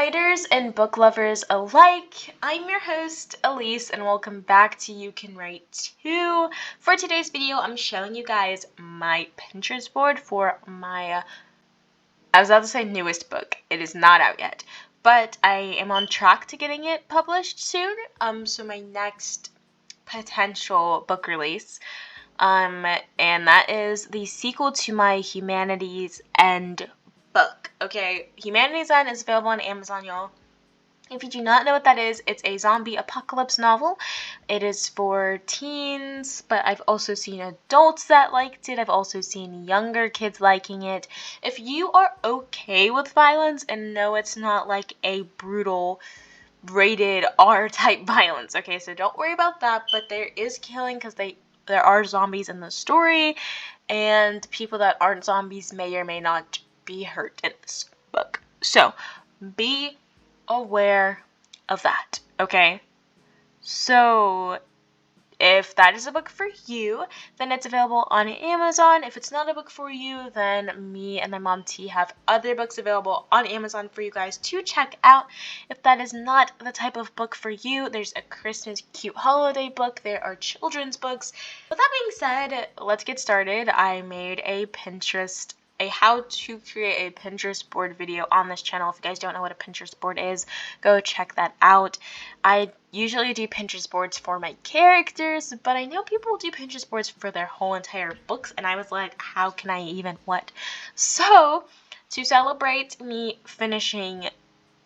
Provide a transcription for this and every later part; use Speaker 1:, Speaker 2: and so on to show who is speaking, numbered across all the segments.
Speaker 1: writers and book lovers alike, I'm your host, Aléce, and welcome back to You Can Write Too. For today's video, I'm showing you guys my Pinterest board for my, I was about to say newest book. It is not out yet, but I am on track to getting it published soon. So my next potential book release, and that is the sequel to my Humanities End book. Okay, Humanities End is available on Amazon, y'all. If you do not know what that is, it's a zombie apocalypse novel. It is for teens, but I've also seen adults that liked it. I've also seen younger kids liking it. If you are okay with violence and know it's not like a brutal rated R type violence, okay, so don't worry about that, but there is killing because there are zombies in the story, and people that aren't zombies may or may not be hurt in this book. So be aware of that, okay? So if that is a book for you, then it's available on Amazon. If it's not a book for you, then me and my mom T have other books available on Amazon for you guys to check out. If that is not the type of book for you, there's a Christmas cute holiday book. There are children's books. With that being said, let's get started. I made a how to create a Pinterest board video on this channel. If you guys don't know what a Pinterest board is, go check that out. I usually do Pinterest boards for my characters, but I know people do Pinterest boards for their whole entire books, and I was like, how can I even what? So, to celebrate me finishing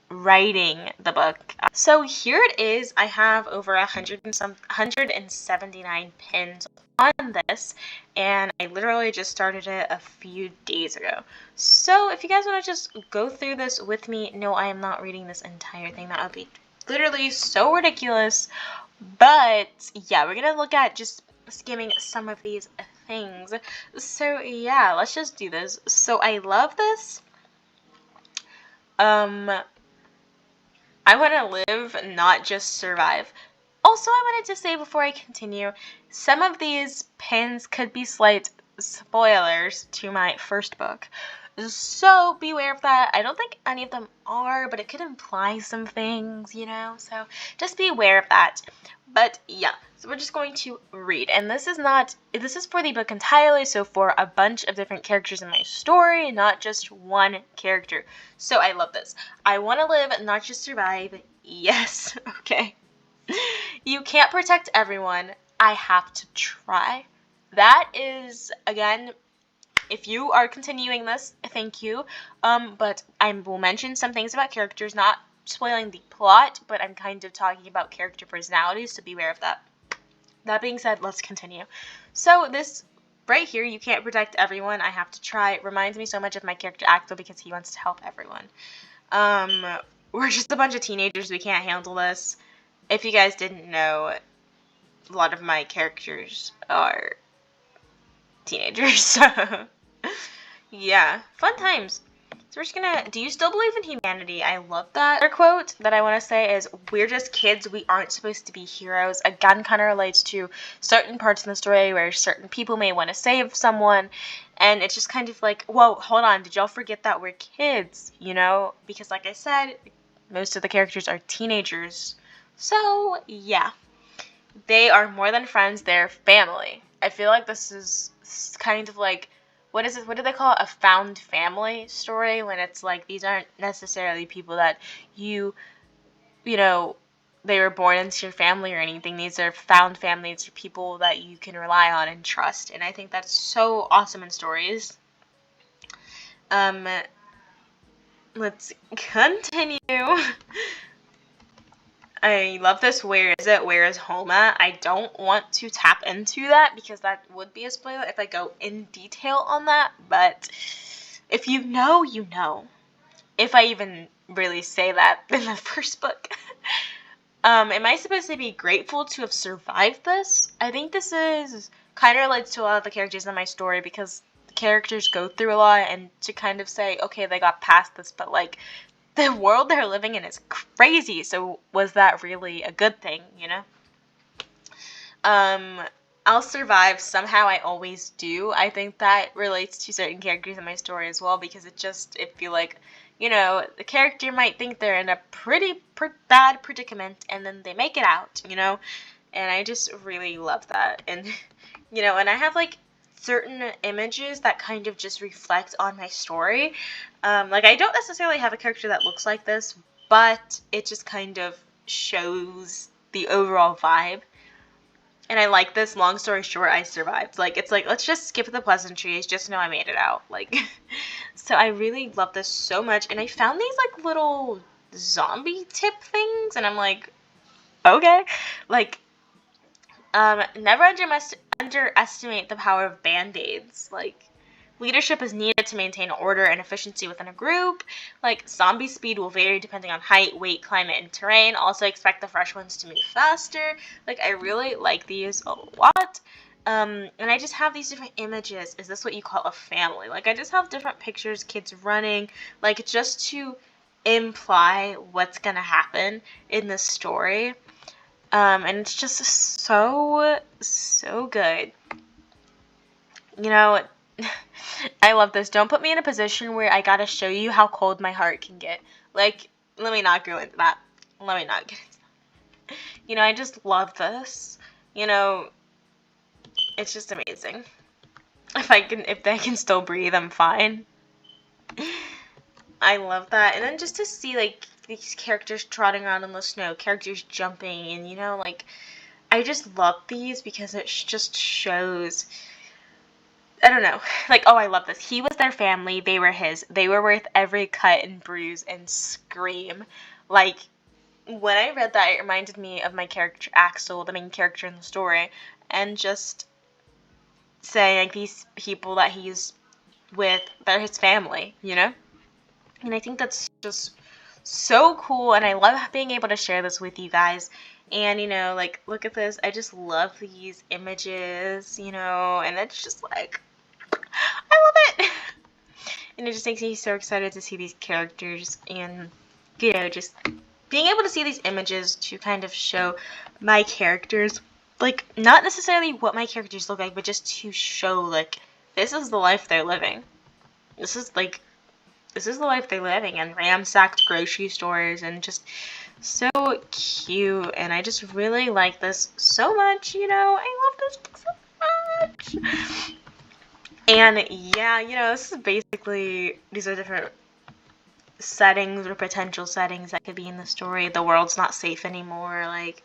Speaker 1: writing the book, so here it is. I have over 179 pins on this, and I literally just started it a few days ago. So if you guys want to just go through this with me, no, I am not reading this entire thing. That would be literally so ridiculous. But yeah, we're gonna look at just skimming some of these things. So yeah, let's just do this. So I love this. I want to live, not just survive. Also, I wanted to say before I continue, some of these pins could be slight spoilers to my first book. So beware of that. I don't think any of them are, but it could imply some things, you know? So just be aware of that. But yeah, so we're just going to read. And this is for the book entirely, so for a bunch of different characters in my story, not just one character. So I love this. I want to live, not just survive. Yes, okay. You can't protect everyone. I have to try. That is, again, if you are continuing this, thank you. But I will mention some things about characters, not spoiling the plot, but I'm kind of talking about character personalities, so beware of that. That being said, let's continue. So this right here, you can't protect everyone, I have to try, reminds me so much of my character Axel because he wants to help everyone. We're just a bunch of teenagers, we can't handle this. If you guys didn't know, a lot of my characters are teenagers, so yeah, fun times. So we're just gonna, do you still believe in humanity? I love that. Another quote that I want to say is, we're just kids, we aren't supposed to be heroes. Again, kind of relates to certain parts in the story where certain people may want to save someone, and it's just kind of like, whoa, hold on, did y'all forget that we're kids, you know? Because like I said, most of the characters are teenagers. So yeah, they are more than friends, they're family. I feel like this is kind of like, what is it? What do they call it? A found family story, when it's like these aren't necessarily people that you know, they were born into your family or anything. These are found families, or people that you can rely on and trust. And I think that's so awesome in stories. Let's continue. I love this. Where is it? Where is home at? I don't want to tap into that because that would be a spoiler if I go in detail on that. But if you know, you know. If I even really say that in the first book. Am I supposed to be grateful to have survived this? I think this is kind of relates to a lot of the characters in my story because the characters go through a lot, and to kind of say, okay, they got past this, but like, the world they're living in is crazy, so was that really a good thing, you know? I'll survive, somehow I always do. I think that relates to certain characters in my story as well, because it feel like you know, the character might think they're in a pretty bad predicament, and then they make it out, you know, and I just really love that. And, you know, and I have, like, certain images that kind of just reflect on my story. Like, I don't necessarily have a character that looks like this, but it just kind of shows the overall vibe. And I like this. Long story short, I survived. Like, it's like, let's just skip the pleasantries, just know I made it out. Like, so I really love this so much. And I found these, like, little zombie tip things, and I'm like, okay. Like, never underestimate the power of band-aids. Like, leadership is needed to maintain order and efficiency within a group. Like, zombie speed will vary depending on height, weight, climate, and terrain. Also expect the fresh ones to move faster. Like, I really like these a lot. And I just have these different images. Is this what you call a family? Like, I just have different pictures, kids running, like, just to imply what's gonna happen in the story. And it's just so good. You know, I love this. Don't put me in a position where I gotta show you how cold my heart can get. Like, let me not go into that. Let me not get into that. You know, I just love this. You know, it's just amazing. If they can still breathe, I'm fine. I love that. And then just to see, like, these characters trotting around in the snow, characters jumping, and, you know, like, I just love these because it just shows, I don't know, like, oh, I love this. He was their family, they were his. They were worth every cut and bruise and scream. Like, when I read that, it reminded me of my character, Axel, the main character in the story, and just saying, like, these people that he's with, they're his family, you know? And I think that's just so cool, and I love being able to share this with you guys. And, you know, like, look at this. I just love these images, you know, and it's just like, I love it. And it just makes me so excited to see these characters and, you know, just being able to see these images to kind of show my characters, like, not necessarily what my characters look like, but just to show, like, this is the life they're living. This is the life they're living in, ransacked grocery stores, and just so cute. And I just really like this so much, you know. I love this book so much. And yeah, you know, this is basically, these are different settings or potential settings that could be in the story. The world's not safe anymore. Like,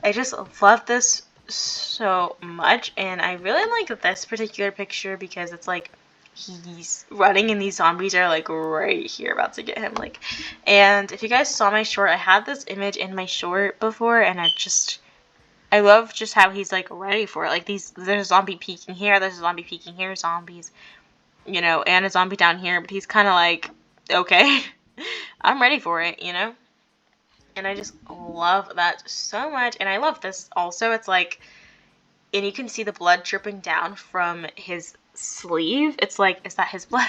Speaker 1: I just love this so much. And I really like this particular picture because it's like, he's running and these zombies are like right here about to get him. Like, and if you guys saw my short, I had this image in my short before, and I love just how he's like ready for it. Like, there's a zombie peeking here, there's a zombie peeking here, zombies, you know, and a zombie down here, but he's kind of like, okay, I'm ready for it, you know. And I just love that so much. And I love this also. It's like, and you can see the blood dripping down from his sleeve. It's like, is that his blood?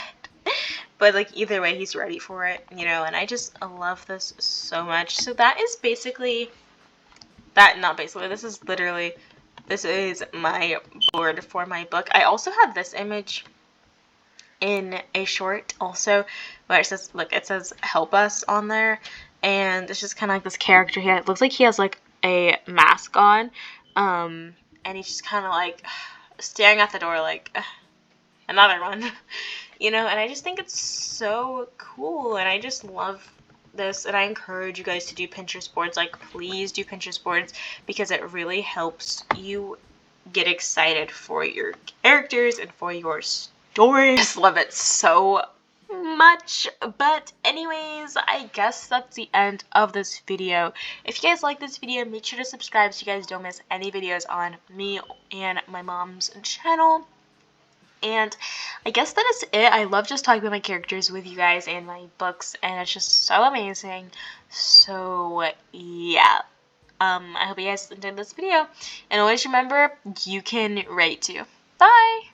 Speaker 1: But, like, either way, he's ready for it, you know. And I just love this so much. So that is basically that. Not basically, this is literally, this is my board for my book. I also have this image in a short also where it says, look, it says help us on there, and it's just kind of like this character here. It looks like he has like a mask on, and he's just kind of like staring at the door like, another one, you know. And I just think it's so cool, and I just love this, and I encourage you guys to do Pinterest boards. Like, please do Pinterest boards because it really helps you get excited for your characters and for your story. I just love it so much. But anyways, I guess that's the end of this video. If you guys like this video, make sure to subscribe so you guys don't miss any videos on me and my mom's channel. And I guess that is it. I love just talking about my characters with you guys and my books, and it's just so amazing. So yeah, I hope you guys enjoyed this video, and always remember, you can write too. Bye!